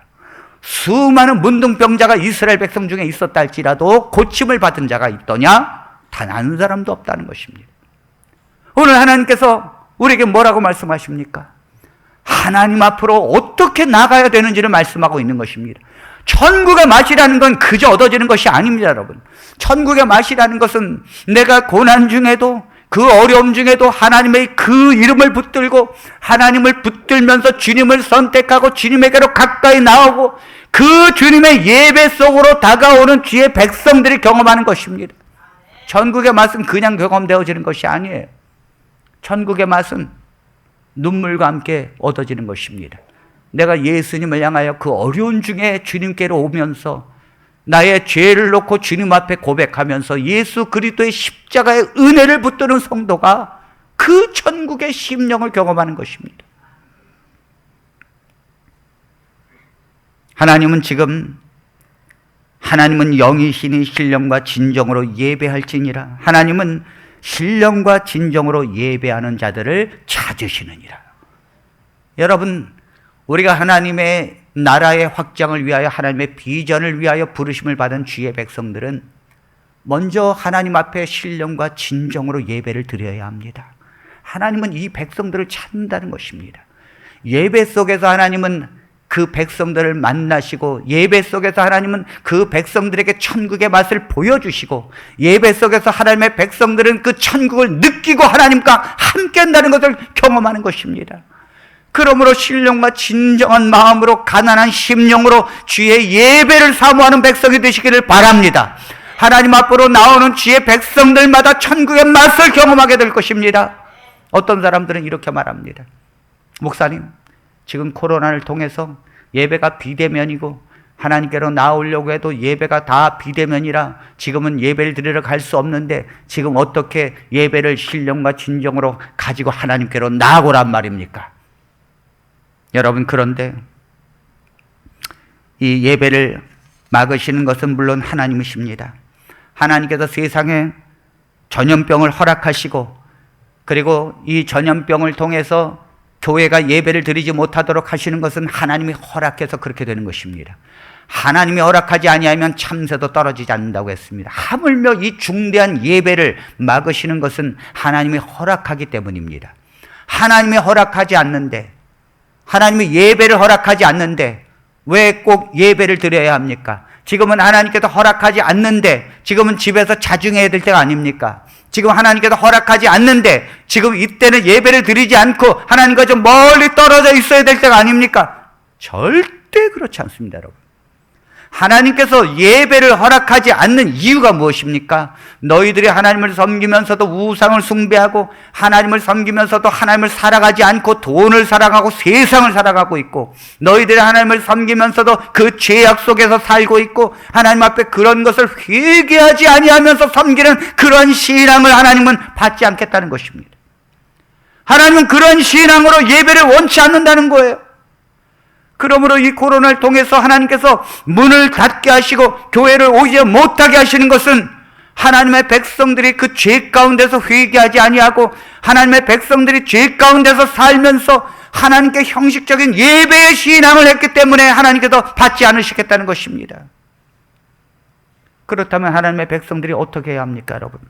수많은 문둥병자가 이스라엘 백성 중에 있었다 할지라도 고침을 받은 자가 있더냐? 단 한 사람도 없다는 것입니다. 오늘 하나님께서 우리에게 뭐라고 말씀하십니까? 하나님 앞으로 어떻게 나가야 되는지를 말씀하고 있는 것입니다. 천국의 맛이라는 건 그저 얻어지는 것이 아닙니다, 여러분. 천국의 맛이라는 것은 내가 고난 중에도 그 어려움 중에도 하나님의 그 이름을 붙들고 하나님을 붙들면서 주님을 선택하고 주님에게로 가까이 나오고 그 주님의 예배 속으로 다가오는 주의 백성들이 경험하는 것입니다. 천국의 맛은 그냥 경험되어지는 것이 아니에요. 천국의 맛은 눈물과 함께 얻어지는 것입니다. 내가 예수님을 향하여 그 어려운 중에 주님께로 오면서 나의 죄를 놓고 주님 앞에 고백하면서 예수 그리스도의 십자가의 은혜를 붙드는 성도가 그 천국의 심령을 경험하는 것입니다. 하나님은 영이시니 신령과 진정으로 예배할지니라. 하나님은 신령과 진정으로 예배하는 자들을 찾으시느니라. 여러분, 우리가 하나님의 나라의 확장을 위하여 하나님의 비전을 위하여 부르심을 받은 주의 백성들은 먼저 하나님 앞에 신령과 진정으로 예배를 드려야 합니다. 하나님은 이 백성들을 찾는다는 것입니다. 예배 속에서 하나님은 그 백성들을 만나시고, 예배 속에서 하나님은 그 백성들에게 천국의 맛을 보여주시고, 예배 속에서 하나님의 백성들은 그 천국을 느끼고 하나님과 함께 한다는 것을 경험하는 것입니다. 그러므로 신령과 진정한 마음으로 가난한 심령으로 주의 예배를 사모하는 백성이 되시기를 바랍니다. 하나님 앞으로 나오는 주의 백성들마다 천국의 맛을 경험하게 될 것입니다. 어떤 사람들은 이렇게 말합니다. 목사님, 지금 코로나를 통해서 예배가 비대면이고 하나님께로 나오려고 해도 예배가 다 비대면이라 지금은 예배를 드리러 갈 수 없는데 지금 어떻게 예배를 신령과 진정으로 가지고 하나님께로 나아오란 말입니까? 여러분, 그런데 이 예배를 막으시는 것은 물론 하나님이십니다. 하나님께서 세상에 전염병을 허락하시고, 그리고 이 전염병을 통해서 교회가 예배를 드리지 못하도록 하시는 것은 하나님이 허락해서 그렇게 되는 것입니다. 하나님이 허락하지 아니하면 참새도 떨어지지 않는다고 했습니다. 하물며 이 중대한 예배를 막으시는 것은 하나님이 허락하기 때문입니다. 하나님이 허락하지 않는데, 하나님이 예배를 허락하지 않는데 왜 꼭 예배를 드려야 합니까? 지금은 하나님께서 허락하지 않는데 지금은 집에서 자중해야 될 때가 아닙니까? 지금 하나님께서 허락하지 않는데 지금 이때는 예배를 드리지 않고 하나님과 좀 멀리 떨어져 있어야 될 때가 아닙니까? 절대 그렇지 않습니다, 여러분. 하나님께서 예배를 허락하지 않는 이유가 무엇입니까? 너희들이 하나님을 섬기면서도 우상을 숭배하고 하나님을 섬기면서도 하나님을 살아가지 않고 돈을 살아가고 세상을 살아가고 있고, 너희들이 하나님을 섬기면서도 그 죄악 속에서 살고 있고 하나님 앞에 그런 것을 회개하지 아니하면서 섬기는 그런 신앙을 하나님은 받지 않겠다는 것입니다. 하나님은 그런 신앙으로 예배를 원치 않는다는 거예요. 그러므로 이 코로나를 통해서 하나님께서 문을 닫게 하시고 교회를 오지 못하게 하시는 것은 하나님의 백성들이 그 죄 가운데서 회개하지 아니하고 하나님의 백성들이 죄 가운데서 살면서 하나님께 형식적인 예배의 신앙을 했기 때문에 하나님께서 받지 않으시겠다는 것입니다. 그렇다면 하나님의 백성들이 어떻게 해야 합니까, 여러분?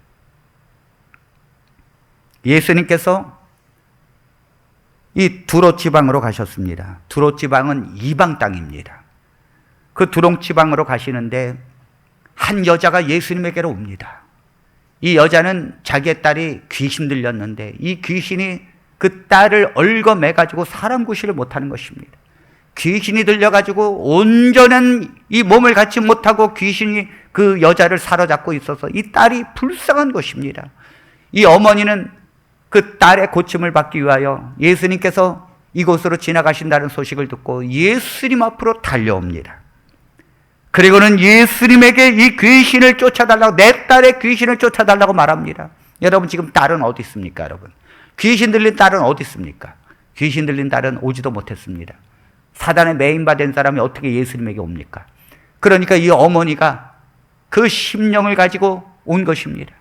예수님께서 이 두로 지방으로 가셨습니다. 두로 지방은 이방 땅입니다. 그 두로 지방으로 가시는데 한 여자가 예수님에게로 옵니다. 이 여자는 자기의 딸이 귀신 들렸는데 이 귀신이 그 딸을 얽어매가지고 사람 구실을 못하는 것입니다. 귀신이 들려가지고 온전한 이 몸을 갖지 못하고 귀신이 그 여자를 사로잡고 있어서 이 딸이 불쌍한 것입니다. 이 어머니는 그 딸의 고침을 받기 위하여 예수님께서 이곳으로 지나가신다는 소식을 듣고 예수님 앞으로 달려옵니다. 그리고는 예수님에게 이 귀신을 쫓아달라고, 내 딸의 귀신을 쫓아달라고 말합니다. 여러분, 지금 딸은 어디 있습니까, 여러분? 귀신 들린 딸은 어디 있습니까? 귀신 들린 딸은 오지도 못했습니다. 사단의 매인받은 사람이 어떻게 예수님에게 옵니까? 그러니까 이 어머니가 그 심령을 가지고 온 것입니다.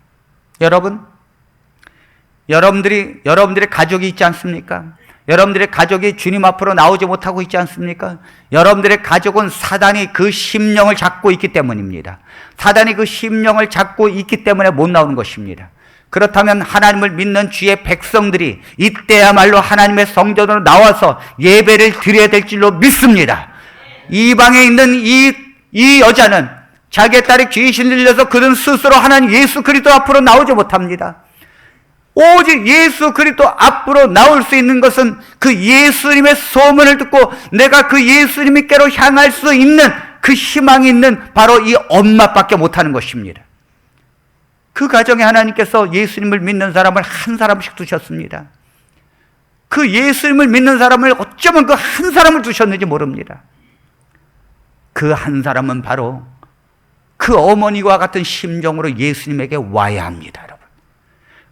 여러분들의 가족이 있지 않습니까? 여러분들의 가족이 주님 앞으로 나오지 못하고 있지 않습니까? 여러분들의 가족은 사단이 그 심령을 잡고 있기 때문입니다. 사단이 그 심령을 잡고 있기 때문에 못 나오는 것입니다. 그렇다면 하나님을 믿는 주의 백성들이 이때야말로 하나님의 성전으로 나와서 예배를 드려야 될 줄로 믿습니다. 이방에 있는 이 여자는 자기의 딸이 귀신 들려서 그는 스스로 하나님 예수 그리스도 앞으로 나오지 못합니다. 오직 예수 그리스도 앞으로 나올 수 있는 것은 그 예수님의 소문을 듣고 내가 그 예수님께로 향할 수 있는 그 희망이 있는 바로 이 엄마밖에 못하는 것입니다. 그 가정에 하나님께서 예수님을 믿는 사람을 한 사람씩 두셨습니다. 그 예수님을 믿는 사람을 어쩌면 그 한 사람을 두셨는지 모릅니다. 그 한 사람은 바로 그 어머니와 같은 심정으로 예수님에게 와야 합니다, 여러분.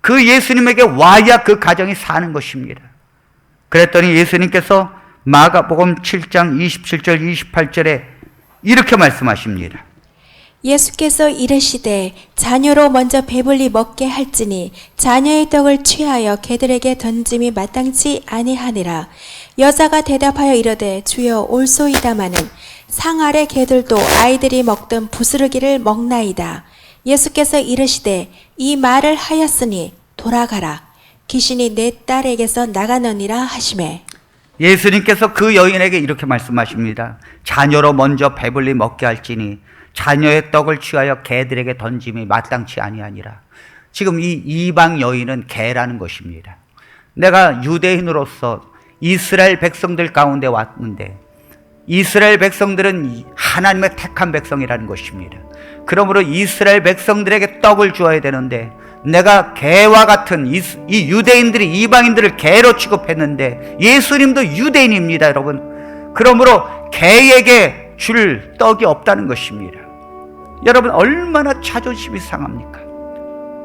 그 예수님에게 와야 그 가정이 사는 것입니다. 그랬더니 예수님께서 마가복음 7장 27절 28절에 이렇게 말씀하십니다. 예수께서 이르시되 자녀로 먼저 배불리 먹게 할지니 자녀의 떡을 취하여 개들에게 던짐이 마땅치 아니하니라. 여자가 대답하여 이르되 주여 올소이다마는 상 아래 개들도 아이들이 먹던 부스러기를 먹나이다. 예수께서 이르시되 이 말을 하였으니 돌아가라. 귀신이 내 딸에게서 나가느니라 하시매. 예수님께서 그 여인에게 이렇게 말씀하십니다. 자녀로 먼저 배불리 먹게 할지니 자녀의 떡을 취하여 개들에게 던짐이 마땅치 아니하니라. 지금 이 이방 여인은 개라는 것입니다. 내가 유대인으로서 이스라엘 백성들 가운데 왔는데 이스라엘 백성들은 하나님의 택한 백성이라는 것입니다. 그러므로 이스라엘 백성들에게 떡을 주어야 되는데 내가 개와 같은 이 유대인들이 이방인들을 개로 취급했는데 예수님도 유대인입니다, 여러분. 그러므로 개에게 줄 떡이 없다는 것입니다. 여러분, 얼마나 자존심이 상합니까?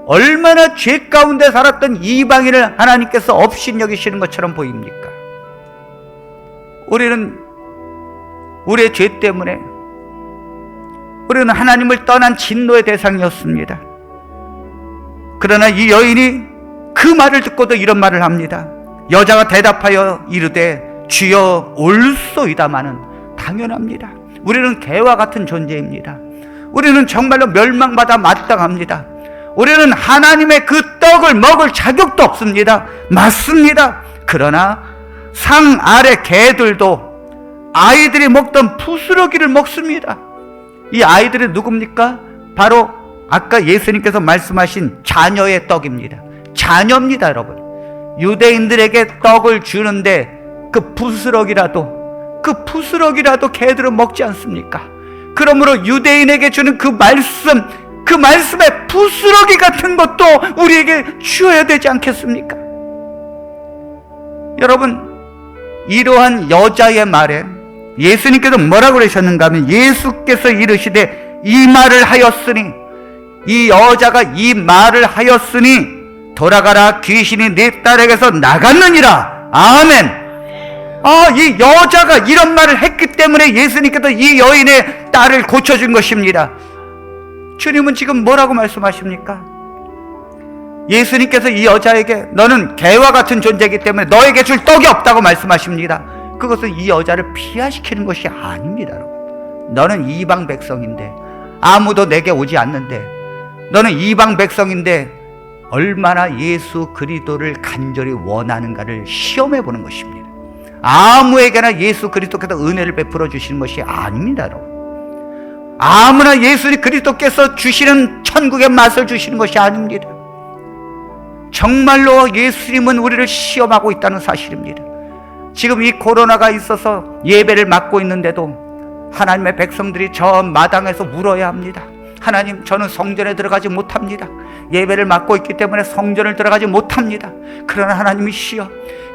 얼마나 죄 가운데 살았던 이방인을 하나님께서 업신여기시는 것처럼 보입니까? 우리는 우리의 죄 때문에 우리는 하나님을 떠난 진노의 대상이었습니다. 그러나 이 여인이 그 말을 듣고도 이런 말을 합니다. 여자가 대답하여 이르되 주여 올소이다마는. 당연합니다. 우리는 개와 같은 존재입니다. 우리는 정말로 멸망받아 마땅합니다. 우리는 하나님의 그 떡을 먹을 자격도 없습니다. 맞습니다. 그러나 상 아래 개들도 아이들이 먹던 부스러기를 먹습니다. 이 아이들이 누굽니까? 바로 아까 예수님께서 말씀하신 자녀의 떡입니다. 자녀입니다, 여러분. 유대인들에게 떡을 주는데 그 부스러기라도 개들은 먹지 않습니까? 그러므로 유대인에게 주는 그 말씀의 부스러기 같은 것도 우리에게 주어야 되지 않겠습니까? 여러분, 이러한 여자의 말에 예수님께서 뭐라고 그러셨는가 하면 예수께서 이르시되 이 말을 하였으니, 이 여자가 이 말을 하였으니 돌아가라, 귀신이 네 딸에게서 나갔느니라. 아멘. 이 여자가 이런 말을 했기 때문에 예수님께서 이 여인의 딸을 고쳐준 것입니다. 주님은 지금 뭐라고 말씀하십니까? 예수님께서 이 여자에게 너는 개와 같은 존재이기 때문에 너에게 줄 떡이 없다고 말씀하십니다. 그것은 이 여자를 피하시키는 것이 아닙니다. 너는 이방 백성인데 아무도 내게 오지 않는데, 너는 이방 백성인데 얼마나 예수 그리스도를 간절히 원하는가를 시험해 보는 것입니다. 아무에게나 예수 그리스도께서 은혜를 베풀어 주시는 것이 아닙니다, 여러분. 아무나 예수 그리스도께서 주시는 천국의 맛을 주시는 것이 아닙니다. 정말로 예수님은 우리를 시험하고 있다는 사실입니다. 지금 이 코로나가 있어서 예배를 맡고 있는데도 하나님의 백성들이 저 마당에서 울어야 합니다. 하나님, 저는 성전에 들어가지 못합니다. 예배를 맡고 있기 때문에 성전을 들어가지 못합니다. 그러나 하나님이시여,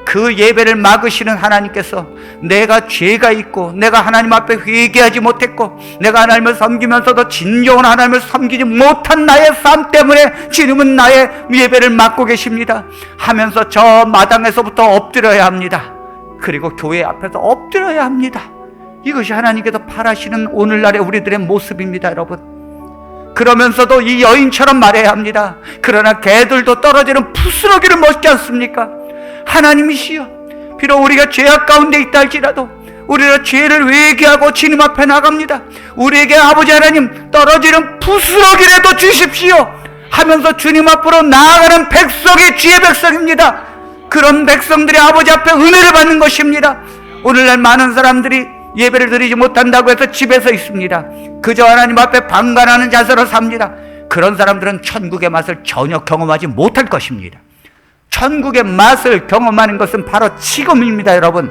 그 예배를 막으시는 하나님께서 내가 죄가 있고 내가 하나님 앞에 회개하지 못했고 내가 하나님을 섬기면서도 진정한 하나님을 섬기지 못한 나의 삶 때문에 주님은 나의 예배를 막고 계십니다 하면서 저 마당에서부터 엎드려야 합니다. 그리고 교회 앞에서 엎드려야 합니다. 이것이 하나님께서 바라시는 오늘날의 우리들의 모습입니다, 여러분. 그러면서도 이 여인처럼 말해야 합니다. 그러나 개들도 떨어지는 부스러기를 먹지 않습니까? 하나님이시여, 비록 우리가 죄악 가운데 있다 할지라도 우리가 죄를 회개하고 주님 앞에 나갑니다. 우리에게 아버지 하나님 떨어지는 부스러기라도 주십시오 하면서 주님 앞으로 나아가는 백성이 주의 백성입니다. 그런 백성들이 아버지 앞에 은혜를 받는 것입니다. 오늘날 많은 사람들이 예배를 드리지 못한다고 해서 집에서 있습니다. 그저 하나님 앞에 방관하는 자세로 삽니다. 그런 사람들은 천국의 맛을 전혀 경험하지 못할 것입니다. 천국의 맛을 경험하는 것은 바로 지금입니다, 여러분.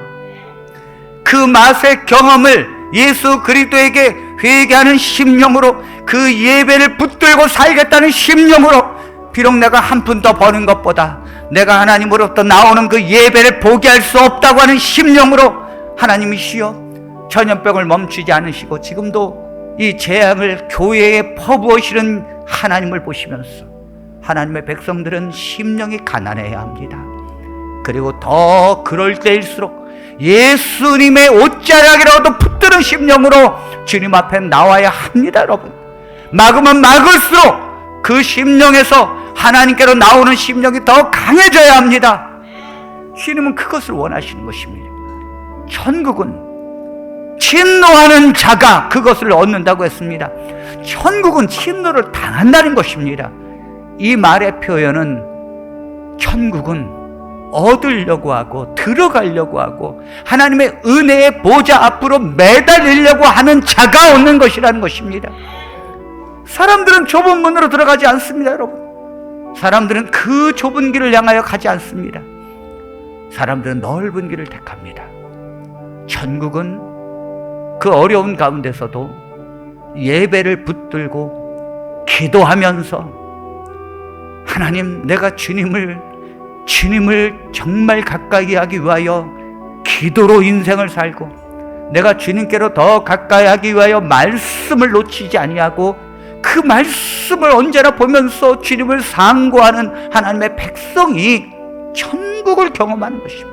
그 맛의 경험을 예수 그리스도에게 회개하는 심령으로, 그 예배를 붙들고 살겠다는 심령으로, 비록 내가 한 푼 더 버는 것보다 내가 하나님으로부터 나오는 그 예배를 포기할 수 없다고 하는 심령으로, 하나님이시여, 전염병을 멈추지 않으시고 지금도 이 재앙을 교회에 퍼부으시는 하나님을 보시면서 하나님의 백성들은 심령이 가난해야 합니다. 그리고 더 그럴 때일수록 예수님의 옷자락이라도 붙드는 심령으로 주님 앞에 나와야 합니다, 여러분. 막으면 막을수록 그 심령에서 하나님께로 나오는 심령이 더 강해져야 합니다. 주님은 그것을 원하시는 것입니다. 천국은 진노하는 자가 그것을 얻는다고 했습니다. 천국은 진노를 당한다는 것입니다. 이 말의 표현은 천국은 얻으려고 하고 들어가려고 하고 하나님의 은혜의 보좌 앞으로 매달리려고 하는 자가 얻는 것이라는 것입니다. 사람들은 좁은 문으로 들어가지 않습니다, 여러분. 사람들은 그 좁은 길을 향하여 가지 않습니다. 사람들은 넓은 길을 택합니다. 천국은 그 어려운 가운데서도 예배를 붙들고 기도하면서 하나님, 내가 주님을 정말 가까이 하기 위하여 기도로 인생을 살고 내가 주님께로 더 가까이 하기 위하여 말씀을 놓치지 아니하고 그 말씀을 언제나 보면서 주님을 상고하는 하나님의 백성이 천국을 경험하는 것입니다.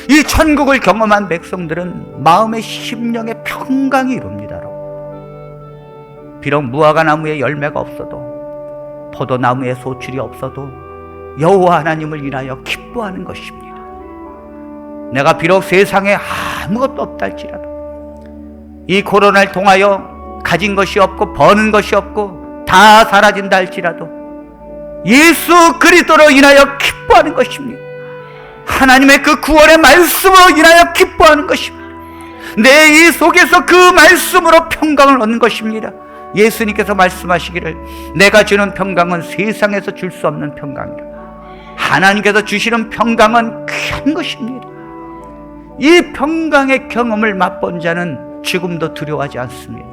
이 천국을 경험한 백성들은 마음의 심령의 평강이 이룹니다. 비록 무화과 나무에 열매가 없어도 포도나무에 소출이 없어도 여호와 하나님을 인하여 기뻐하는 것입니다. 내가 비록 세상에 아무것도 없다 할지라도 이 코로나를 통하여 가진 것이 없고 버는 것이 없고 다 사라진다 할지라도 예수 그리스도로 인하여 기뻐하는 것입니다. 하나님의 그 구원의 말씀으로 인하여 기뻐하는 것입니다. 내 이 속에서 그 말씀으로 평강을 얻는 것입니다. 예수님께서 말씀하시기를 내가 주는 평강은 세상에서 줄 수 없는 평강이라. 하나님께서 주시는 평강은 귀한 것입니다. 이 평강의 경험을 맛본 자는 죽음도 두려워하지 않습니다.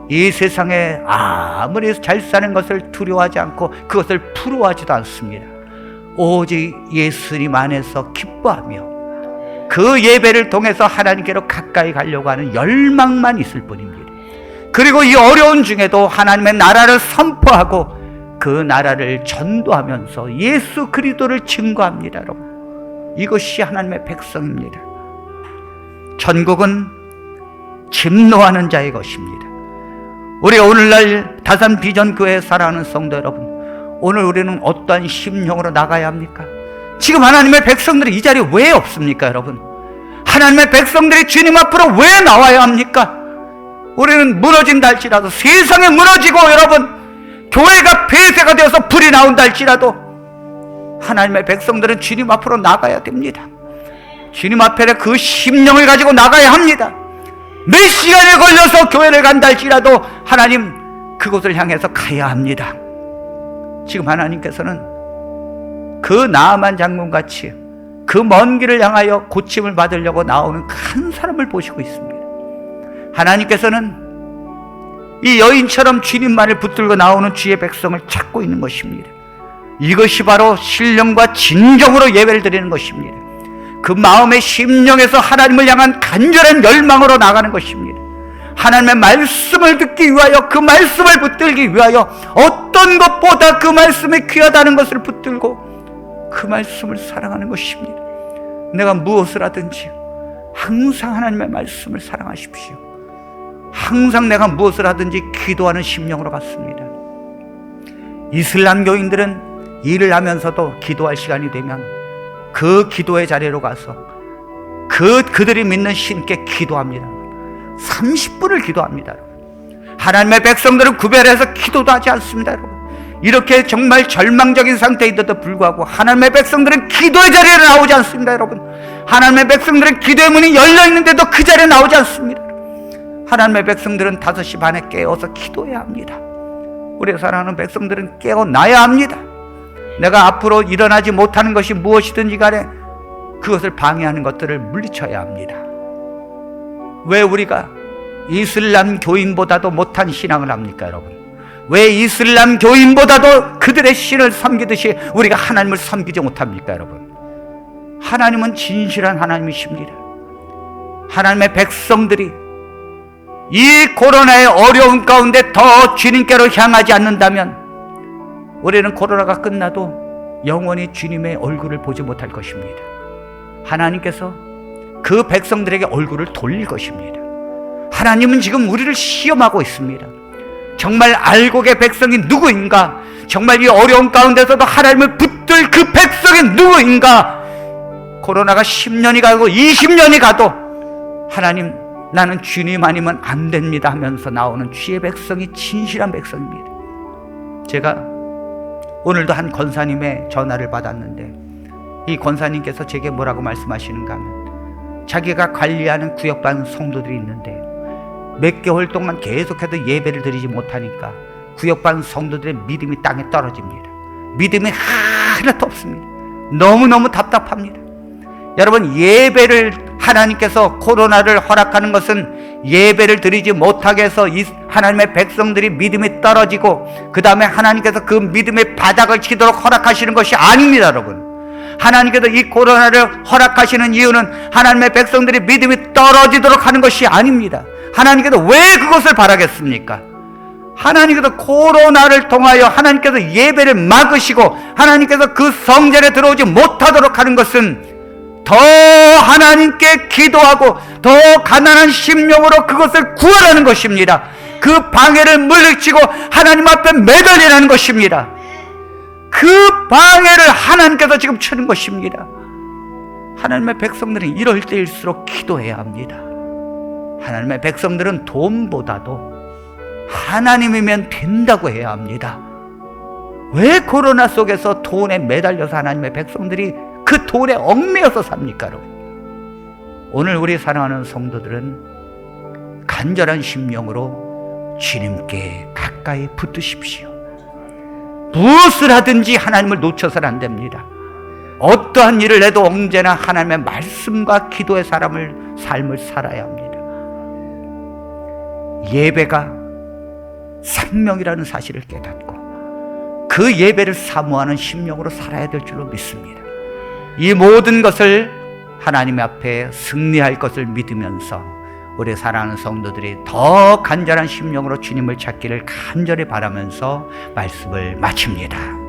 이 세상에 아무리 잘 사는 것을 두려워하지 않고 그것을 부러워하지도 않습니다. 오직 예수님 안에서 기뻐하며 그 예배를 통해서 하나님께로 가까이 가려고 하는 열망만 있을 뿐입니다. 그리고 이 어려운 중에도 하나님의 나라를 선포하고 그 나라를 전도하면서 예수 그리스도를 증거합니다. 여러분, 이것이 하나님의 백성입니다. 천국은 진노하는 자의 것입니다. 우리 오늘날 다산 비전교회 사랑하는 성도 여러분, 오늘 우리는 어떠한 심령으로 나가야 합니까? 지금 하나님의 백성들이 이 자리에 왜 없습니까, 여러분? 하나님의 백성들이 주님 앞으로 왜 나와야 합니까? 우리는 무너진다 할지라도, 세상에 무너지고 여러분 교회가 폐쇄가 되어서 불이 나온다 할지라도 하나님의 백성들은 주님 앞으로 나가야 됩니다. 주님 앞에 그 심령을 가지고 나가야 합니다. 몇 시간에 걸려서 교회를 간다 할지라도 하나님 그곳을 향해서 가야 합니다. 지금 하나님께서는 그 나아만 장군같이 그 먼 길을 향하여 고침을 받으려고 나오는 한 사람을 보시고 있습니다. 하나님께서는 이 여인처럼 주님만을 붙들고 나오는 주의 백성을 찾고 있는 것입니다. 이것이 바로 신령과 진정으로 예배를 드리는 것입니다. 그 마음의 심령에서 하나님을 향한 간절한 열망으로 나가는 것입니다. 하나님의 말씀을 듣기 위하여, 그 말씀을 붙들기 위하여 어떤 것보다 그 말씀이 귀하다는 것을 붙들고 그 말씀을 사랑하는 것입니다. 내가 무엇을 하든지 항상 하나님의 말씀을 사랑하십시오. 항상 내가 무엇을 하든지 기도하는 심령으로 갔습니다. 이슬람교인들은 일을 하면서도 기도할 시간이 되면 그 기도의 자리로 가서 그들이 믿는 신께 기도합니다. 30분을 기도합니다. 하나님의 백성들은 구별해서 기도도 하지 않습니다. 여러분, 이렇게 정말 절망적인 상태인데도 불구하고 하나님의 백성들은 기도의 자리에 나오지 않습니다. 여러분, 하나님의 백성들은 기도의 문이 열려있는데도 그 자리에 나오지 않습니다. 하나님의 백성들은 5시 반에 깨어서 기도해야 합니다. 우리 사랑하는 백성들은 깨어나야 합니다. 내가 앞으로 일어나지 못하는 것이 무엇이든지 간에 그것을 방해하는 것들을 물리쳐야 합니다. 왜 우리가 이슬람 교인보다도 못한 신앙을 합니까, 여러분? 왜 이슬람 교인보다도 그들의 신을 섬기듯이 우리가 하나님을 섬기지 못합니까, 여러분? 하나님은 진실한 하나님이십니다. 하나님의 백성들이 이 코로나의 어려운 가운데 더 주님께로 향하지 않는다면 우리는 코로나가 끝나도 영원히 주님의 얼굴을 보지 못할 것입니다. 하나님께서 그 백성들에게 얼굴을 돌릴 것입니다. 하나님은 지금 우리를 시험하고 있습니다. 정말 알곡의 백성이 누구인가? 정말 이 어려운 가운데서도 하나님을 붙들 그 백성이 누구인가? 코로나가 10년이 가고 20년이 가도 하나님, 나는 주님 아니면 안 됩니다 하면서 나오는 주의 백성이 진실한 백성입니다. 제가 오늘도 한 권사님의 전화를 받았는데 이 권사님께서 제게 뭐라고 말씀하시는가 하면 자기가 관리하는 구역반 성도들이 있는데 몇 개월 동안 계속해도 예배를 드리지 못하니까 구역반 성도들의 믿음이 땅에 떨어집니다. 믿음이 하나도 없습니다. 너무너무 답답합니다. 여러분, 예배를 하나님께서 코로나를 허락하는 것은 예배를 드리지 못하게 해서 이 하나님의 백성들이 믿음이 떨어지고 그 다음에 하나님께서 그 믿음의 바닥을 치도록 허락하시는 것이 아닙니다. 여러분, 하나님께서 이 코로나를 허락하시는 이유는 하나님의 백성들이 믿음이 떨어지도록 하는 것이 아닙니다. 하나님께서 왜 그것을 바라겠습니까? 하나님께서 코로나를 통하여 하나님께서 예배를 막으시고 하나님께서 그 성전에 들어오지 못하도록 하는 것은 더 하나님께 기도하고 더 가난한 심령으로 그것을 구하라는 것입니다. 그 방해를 물리치고 하나님 앞에 매달리라는 것입니다. 그 방해를 하나님께서 지금 치는 것입니다. 하나님의 백성들은 이럴 때일수록 기도해야 합니다. 하나님의 백성들은 돈보다도 하나님이면 된다고 해야 합니다. 왜 코로나 속에서 돈에 매달려서 하나님의 백성들이 그 돈에 얽매여서 삽니까? 여러분, 오늘 우리 사랑하는 성도들은 간절한 심령으로 주님께 가까이 붙으십시오. 무엇을 하든지 하나님을 놓쳐서는 안 됩니다. 어떠한 일을 해도 언제나 하나님의 말씀과 기도의 삶을 살아야 합니다. 예배가 생명이라는 사실을 깨닫고 그 예배를 사모하는 심령으로 살아야 될 줄로 믿습니다. 이 모든 것을 하나님 앞에 승리할 것을 믿으면서 우리 사랑하는 성도들이 더 간절한 심령으로 주님을 찾기를 간절히 바라면서 말씀을 마칩니다.